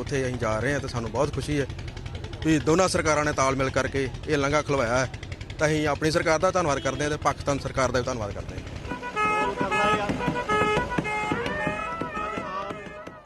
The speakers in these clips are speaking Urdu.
ਉੱਥੇ ਅਸੀਂ ਜਾ ਰਹੇ ਹਾਂ ਤੇ ਸਾਨੂੰ ਬਹੁਤ ਖੁਸ਼ੀ ਹੈ ਵੀ ਦੋਨਾਂ ਸਰਕਾਰਾਂ ਨੇ ਤਾਲਮੇਲ ਕਰਕੇ ਇਹ ਲੰਘਾ ਖਲਵਾਇਆ ਹੈ। ਤਾਂ ਅਸੀਂ ਆਪਣੀ ਸਰਕਾਰ ਦਾ ਧੰਨਵਾਦ ਕਰਦੇ ਹਾਂ ਤੇ ਪਾਕਿਸਤਾਨ ਸਰਕਾਰ ਦਾ ਵੀ ਧੰਨਵਾਦ ਕਰਦੇ ਹਾਂ।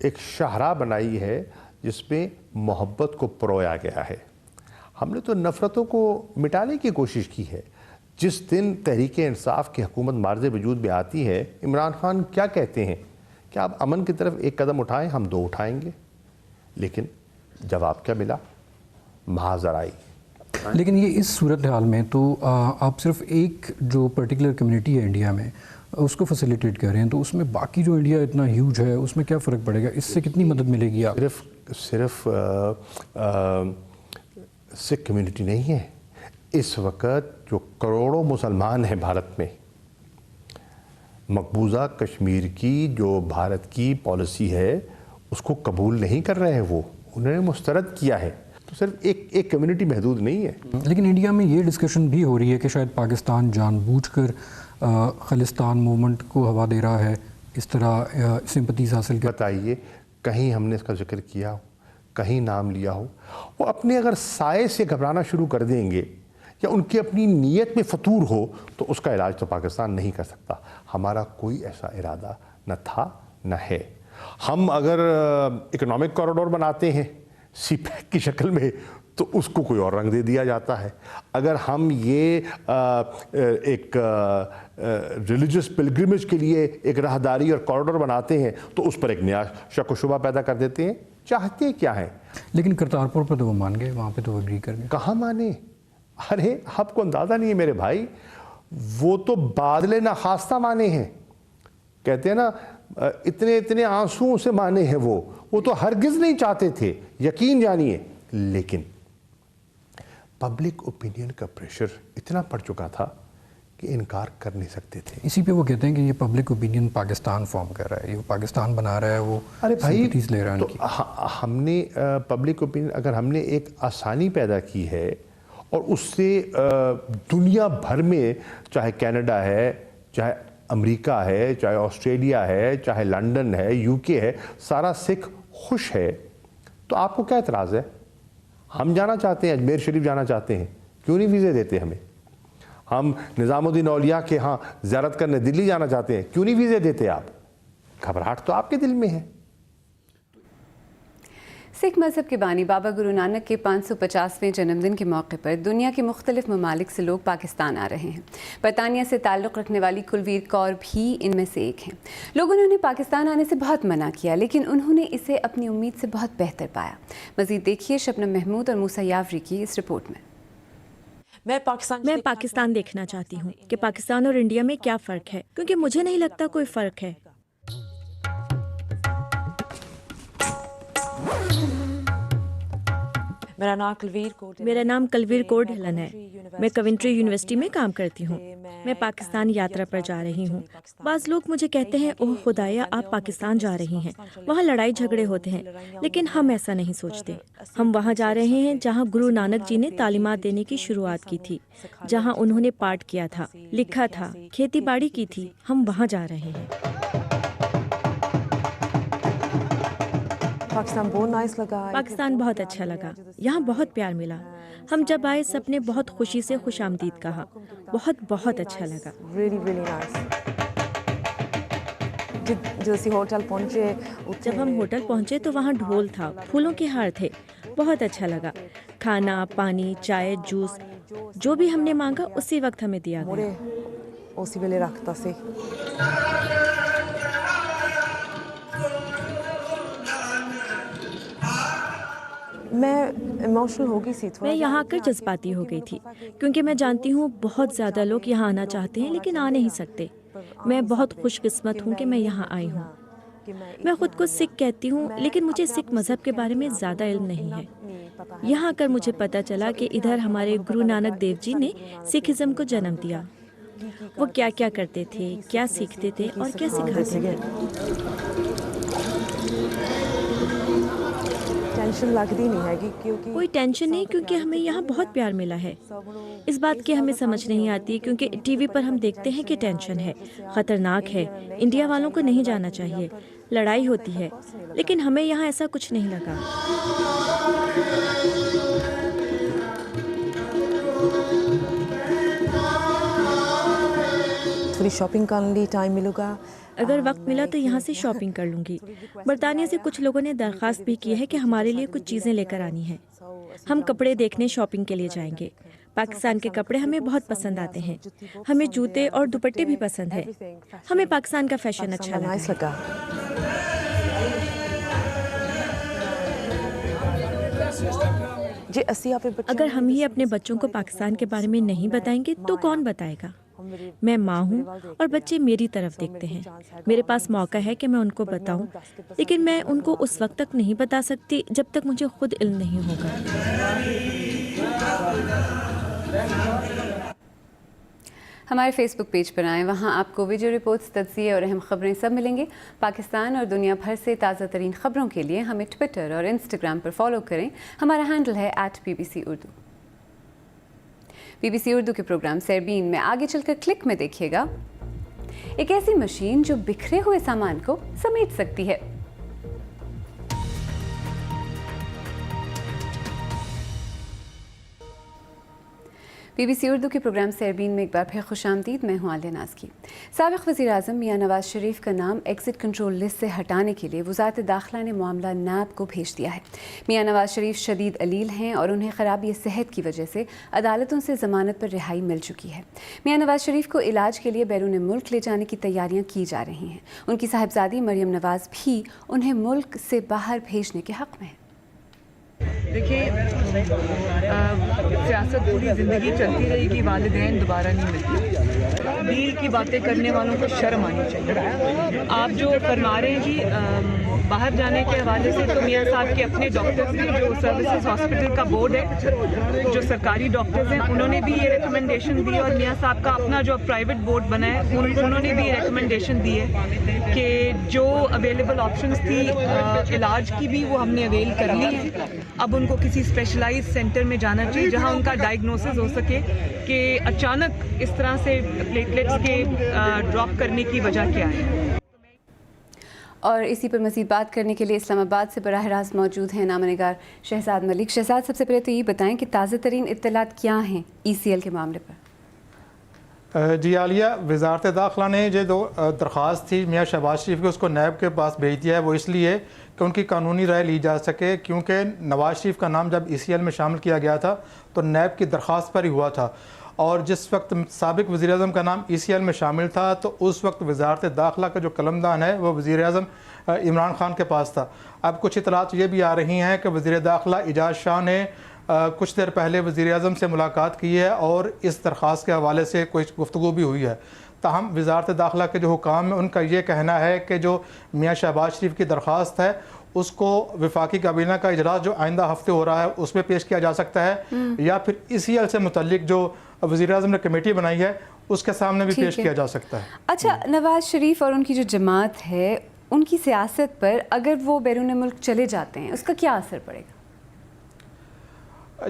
ایک شاہراہ بنائی ہے جس میں محبت کو پرویا گیا ہے. ہم نے تو نفرتوں کو مٹانے کی کوشش کی ہے. جس دن تحریک انصاف کی حکومت مارز وجود میں آتی ہے، عمران خان کیا کہتے ہیں کہ آپ امن کی طرف ایک قدم اٹھائیں، ہم 2 اٹھائیں گے. لیکن جواب کیا ملا؟ محاذرائی. لیکن یہ اس صورتحال میں تو آپ صرف ایک جو پرٹیکولر کمیونٹی ہے انڈیا میں اس کو فیسیلیٹیٹ کر رہے ہیں، تو اس میں باقی جو انڈیا اتنا ہیوج ہے اس میں کیا فرق پڑے گا؟ اس سے کتنی مدد ملے گی؟ آپ صرف سکھ کمیونٹی نہیں ہے. اس وقت جو کروڑوں مسلمان ہیں بھارت میں، مقبوضہ کشمیر کی جو بھارت کی پالیسی ہے اس کو قبول نہیں کر رہے ہیں. وہ انہوں نے مسترد کیا ہے. تو صرف ایک کمیونٹی محدود نہیں ہے. لیکن انڈیا میں یہ ڈسکشن بھی ہو رہی ہے کہ شاید پاکستان جان بوجھ کر خالصتان موومنٹ کو ہوا دے رہا ہے، اس طرح سمپتیز حاصل کر. بتائیے کہیں ہم نے اس کا ذکر کیا ہو، کہیں نام لیا ہو؟ وہ اپنے اگر سائے سے گھبرانا شروع کر دیں گے یا ان کی اپنی نیت میں فطور ہو تو اس کا علاج تو پاکستان نہیں کر سکتا. ہمارا کوئی ایسا ارادہ نہ تھا نہ ہے. ہم اگر اکنامک کوریڈور بناتے ہیں سی پیک کی شکل میں تو اس کو کوئی اور رنگ دے دیا جاتا ہے. اگر ہم یہ ایک ریلیجس پلگرمیج کے لیے ایک راہداری اور کوریڈور بناتے ہیں تو اس پر ایک نیا شک و شبہ پیدا کر دیتے ہیں. چاہتے کیا ہیں؟ لیکن کرتارپور پر تو وہ مان گئے، وہاں پہ تو اگری کر گئے. کہاں مانے؟ ارے آپ کو اندازہ نہیں ہے میرے بھائی، وہ تو بادل ناخواستہ مانے ہیں. کہتے ہیں نا اتنے آنسوؤں سے مانے ہیں. وہ تو ہرگز نہیں چاہتے تھے، یقین جانیے. لیکن پبلک اوپینین کا پریشر اتنا پڑ چکا تھا کہ انکار کر نہیں سکتے تھے. اسی پہ وہ کہتے ہیں کہ یہ پبلک اوپینین پاکستان فارم کر رہا ہے، یہ پاکستان بنا رہا ہے، وہ سمپتیز لے رہا ہے. تو ہم نے پبلک اوپینین اگر ہم نے ایک آسانی پیدا کی ہے اور اس سے دنیا بھر میں چاہے کینیڈا ہے، چاہے امریکہ ہے، چاہے آسٹریلیا ہے، چاہے لنڈن ہے، یو کے ہے، سارا سکھ خوش ہے، تو آپ کو کیا اعتراض ہے؟ ہم جانا چاہتے ہیں، اجمیر شریف جانا چاہتے ہیں، کیوں نہیں ویزے دیتے ہمیں؟ ہم نظام الدین اولیاء کے ہاں زیارت کرنے دلی جانا چاہتے ہیں، کیوں نہیں ویزے دیتے آپ؟ گھبراہٹ تو آپ کے دل میں ہے. سکھ مذہب کے بانی بابا گرو نانک کے 550ویں جنم دن کے موقع پر دنیا کے مختلف ممالک سے لوگ پاکستان آ رہے ہیں. برطانیہ سے تعلق رکھنے والی کلویر کور بھی ان میں سے ایک ہیں. لوگوں نے انہیں پاکستان آنے سے بہت منع کیا، لیکن انہوں نے اسے اپنی امید سے بہت بہتر پایا. مزید دیکھیے شبنم محمود اور موسیٰ یاوری کی اس رپورٹ میں. میں پاکستان دیکھنا چاہتی ہوں کہ پاکستان اور انڈیا میں کیا فرق ہے، کیونکہ مجھے نہیں لگتا کوئی فرق ہے. میرا نام کلویر کور ڈھلن ہے. میں کوینٹری یونیورسٹی میں کام کرتی ہوں. میں پاکستان یاترا پر جا رہی ہوں. بعض لوگ مجھے کہتے ہیں اوہ خدایا آپ پاکستان جا رہی ہیں، وہاں لڑائی جھگڑے ہوتے ہیں، لیکن ہم ایسا نہیں سوچتے. ہم وہاں جا رہے ہیں جہاں گرو نانک جی نے تعلیمات دینے کی شروعات کی تھی، جہاں انہوں نے پاٹ کیا تھا، لکھا تھا، کھیتی باڑی کی تھی. ہم وہاں جا رہے ہیں. پاکستان بہت اچھا لگا، یہاں بہت پیار ملا. ہم جب آئے سب نے بہت خوشی سے خوش آمدید کہا. بہت بہت اچھا لگا. جب ہم ہوٹل پہنچے تو وہاں ڈھول تھا، پھولوں کے ہار تھے. بہت اچھا لگا. کھانا، پانی، چائے، جوس جو بھی ہم نے مانگا اسی وقت ہمیں دیا گیا. میں یہاں آ کر جذباتی ہو گئی تھی، کیونکہ میں جانتی ہوں بہت زیادہ لوگ یہاں آنا چاہتے ہیں لیکن آ نہیں سکتے. میں بہت خوش قسمت ہوں کہ میں یہاں آئی ہوں. میں خود کو سکھ کہتی ہوں، لیکن مجھے سکھ مذہب کے بارے میں زیادہ علم نہیں ہے. یہاں آ کر مجھے پتہ چلا کہ ادھر ہمارے گرو نانک دیو جی نے سکھ ازم کو جنم دیا. وہ کیا کیا کرتے تھے، کیا سیکھتے تھے اور کیا سکھاتے تھے. کوئی ٹینشن نہیں، کیونکہ ہمیں یہاں بہت پیار ملا ہے. اس بات کی ہمیں سمجھ نہیں آتی کیونکہ ٹی وی پر ہم دیکھتے ہیں کہ ٹینشن ہے، خطرناک ہے، انڈیا والوں کو نہیں جانا چاہیے، لڑائی ہوتی ہے، لیکن ہمیں یہاں ایسا کچھ نہیں لگا. تھوڑی شاپنگ کرنے لی ٹائم ملے گا. اگر وقت ملا تو یہاں سے شاپنگ کر لوں گی. برطانیہ سے کچھ لوگوں نے درخواست بھی کی ہے کہ ہمارے لیے کچھ چیزیں لے کر آنی ہیں. ہم کپڑے دیکھنے شاپنگ کے لیے جائیں گے. پاکستان کے کپڑے ہمیں بہت پسند آتے ہیں. ہمیں جوتے اور دوپٹے بھی پسند ہیں. ہمیں پاکستان کا فیشن اچھا لگا ہے. اگر ہم ہی اپنے بچوں کو پاکستان کے بارے میں نہیں بتائیں گے تو کون بتائے گا؟ میں ماں ہوں اور بچے میری طرف دیکھتے ہیں. میرے پاس موقع ہے کہ میں ان کو بتاؤں، لیکن میں ان کو اس وقت تک نہیں بتا سکتی جب تک مجھے خود علم نہیں ہوگا. ہمارے فیس بک پیج پر آئیں، وہاں آپ کو ویڈیو رپورٹس، تجزیے اور اہم خبریں سب ملیں گے. پاکستان اور دنیا بھر سے تازہ ترین خبروں کے لیے ہمیں ٹویٹر اور انسٹاگرام پر فالو کریں. ہمارا ہینڈل ہے @BBC اردو. BBC اردو کے پروگرام سیربین میں آگے چل کر کلک میں دیکھیے گا ایک ایسی مشین جو بکھرے ہوئے سامان کو سمیٹ سکتی ہے. BBC اردو کے پروگرام سیربین میں ایک بار پھر خوش آمدید. میں ہوں عالیہ نازکی. سابق وزیر اعظم میاں نواز شریف کا نام ایگزٹ کنٹرول لسٹ سے ہٹانے کے لیے وزارت داخلہ نے معاملہ نیب کو بھیج دیا ہے. میاں نواز شریف شدید علیل ہیں اور انہیں خرابی صحت کی وجہ سے عدالتوں سے ضمانت پر رہائی مل چکی ہے. میاں نواز شریف کو علاج کے لیے بیرون ملک لے جانے کی تیاریاں کی جا رہی ہیں. ان کی صاحبزادی مریم نواز بھی انہیں ملک سے باہر بھیجنے کے حق میں ہے. دیکھیے، سیاست پوری زندگی چلتی رہے گی، والدین دوبارہ نہیں ملتے. ڈیل کی باتیں کرنے والوں کو شرم آنی چاہیے. آپ جو فرما رہے ہیں جی باہر جانے کے حوالے سے، تو میاں صاحب کے اپنے ڈاکٹرز ہیں جو سروسز ہاسپٹل کا بورڈ ہے، جو سرکاری ڈاکٹرز ہیں، انہوں نے بھی یہ ریکمنڈیشن دی. اور میاں صاحب کا اپنا جو پرائیویٹ بورڈ بنا ہے، انہوں نے بھی یہ ریکمنڈیشن دی ہے کہ جو اویلیبل آپشنز تھی علاج کی بھی وہ ہم نے اویل کر لی ہے. اب ان کو کسی اسپیشلائز سینٹر میں جانا چاہیے جہاں ان کا ڈائگنوسس ہو سکے کہ اچانک اس طرح سے پلیٹلیٹس کے ڈراپ کرنے کی وجہ کیا ہے. اور اسی پر مزید بات کرنے کے لیے اسلام آباد سے براہ راست موجود ہیں نامہ نگار شہزاد ملک. شہزاد، سب سے پہلے تو یہ بتائیں کہ تازہ ترین اطلاعات کیا ہیں ECL کے معاملے پر؟ جی عالیہ، وزارت داخلہ نے جو درخواست تھی میاں شہباز شریف کی، اس کو نیب کے پاس بھیج دیا ہے. وہ اس لیے کہ ان کی قانونی رائے لی جا سکے، کیونکہ نواز شریف کا نام جب ECL میں شامل کیا گیا تھا تو نیب کی درخواست پر ہی ہوا تھا، اور جس وقت سابق وزیر اعظم کا نام ECL میں شامل تھا تو اس وقت وزارت داخلہ کا جو قلمدان ہے وہ وزیر اعظم عمران خان کے پاس تھا. اب کچھ اطلاعات یہ بھی آ رہی ہیں کہ وزیر داخلہ اعجاز شاہ نے کچھ دیر پہلے وزیر اعظم سے ملاقات کی ہے اور اس درخواست کے حوالے سے کوئی گفتگو بھی ہوئی ہے. تاہم وزارت داخلہ کے جو حکام ہیں ان کا یہ کہنا ہے کہ جو میاں شہباز شریف کی درخواست ہے اس کو وفاقی کابینہ کا اجلاس جو آئندہ ہفتے ہو رہا ہے اس میں پیش کیا جا سکتا ہے، یا پھر ECL سے متعلق جو وزیر اعظم نے کمیٹی بنائی ہے اس کے سامنے بھی پیش کیا جا سکتا ہے. اچھا، نواز شریف اور ان کی جو جماعت ہے ان کی سیاست پر اگر وہ بیرون ملک چلے جاتے ہیں اس کا کیا اثر پڑے گا؟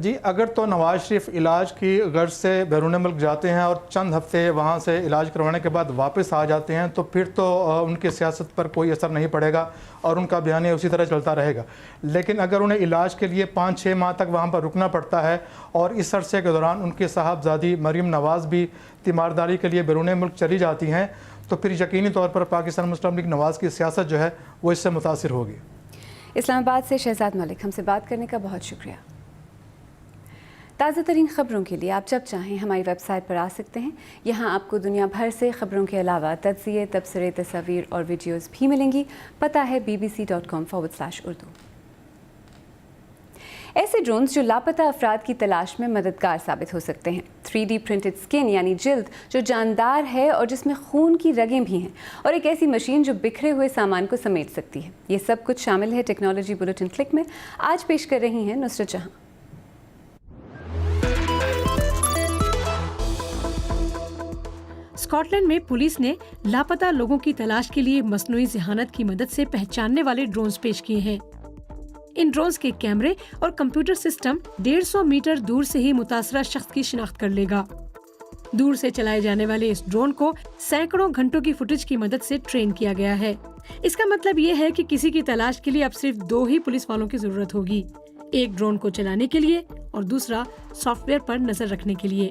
جی، اگر تو نواز شریف علاج کی غرض سے بیرون ملک جاتے ہیں اور چند ہفتے وہاں سے علاج کروانے کے بعد واپس آ جاتے ہیں تو پھر تو ان کی سیاست پر کوئی اثر نہیں پڑے گا اور ان کا بیانیہ اسی طرح چلتا رہے گا. لیکن اگر انہیں علاج کے لیے 5-6 ماہ تک وہاں پر رکنا پڑتا ہے اور اس عرصے کے دوران ان کی صاحبزادی مریم نواز بھی تیمارداری کے لیے بیرون ملک چلی جاتی ہیں تو پھر یقینی طور پر پاکستان مسلم لیگ نواز کی سیاست جو ہے وہ اس سے متاثر ہوگی. اسلام آباد سے شہزاد ملک، ہم سے بات کرنے کا بہت شکریہ. تازہ ترین خبروں کے لیے آپ جب چاہیں ہماری ویب سائٹ پر آ سکتے ہیں. یہاں آپ کو دنیا بھر سے خبروں کے علاوہ تجزیے، تبصرے، تصاویر اور ویڈیوز بھی ملیں گی. پتہ ہے bbc.com/urdu. ایسے ڈرونز جو لاپتہ افراد کی تلاش میں مددگار ثابت ہو سکتے ہیں. 3D پرنٹڈ سکن یعنی جلد جو جاندار ہے اور جس میں خون کی رگیں بھی ہیں، اور ایک ایسی مشین جو بکھرے ہوئے سامان کو سمیٹ سکتی ہے. یہ سب کچھ شامل ہے ٹیکنالوجی بلیٹن کلک میں. آج پیش کر رہی ہیں نصرت جہاں. اسکاٹ لینڈ میں پولیس نے لاپتہ لوگوں کی تلاش کے لیے مصنوعی ذہانت کی مدد سے پہچاننے والے ڈرونز پیش کیے ہیں. ان ڈرونز کے کیمرے اور کمپیوٹر سسٹم 150 میٹر دور سے ہی متاثرہ شخص کی شناخت کر لے گا. دور سے چلائے جانے والے اس ڈرون کو سینکڑوں گھنٹوں کی فوٹیج کی مدد سے ٹرین کیا گیا ہے. اس کا مطلب یہ ہے کہ کسی کی تلاش کے لیے اب صرف 2 ہی پولیس والوں کی ضرورت ہوگی، ایک ڈرون کو چلانے کے لیے اور دوسرا سافٹ ویئر پر نظر رکھنے کے لیے.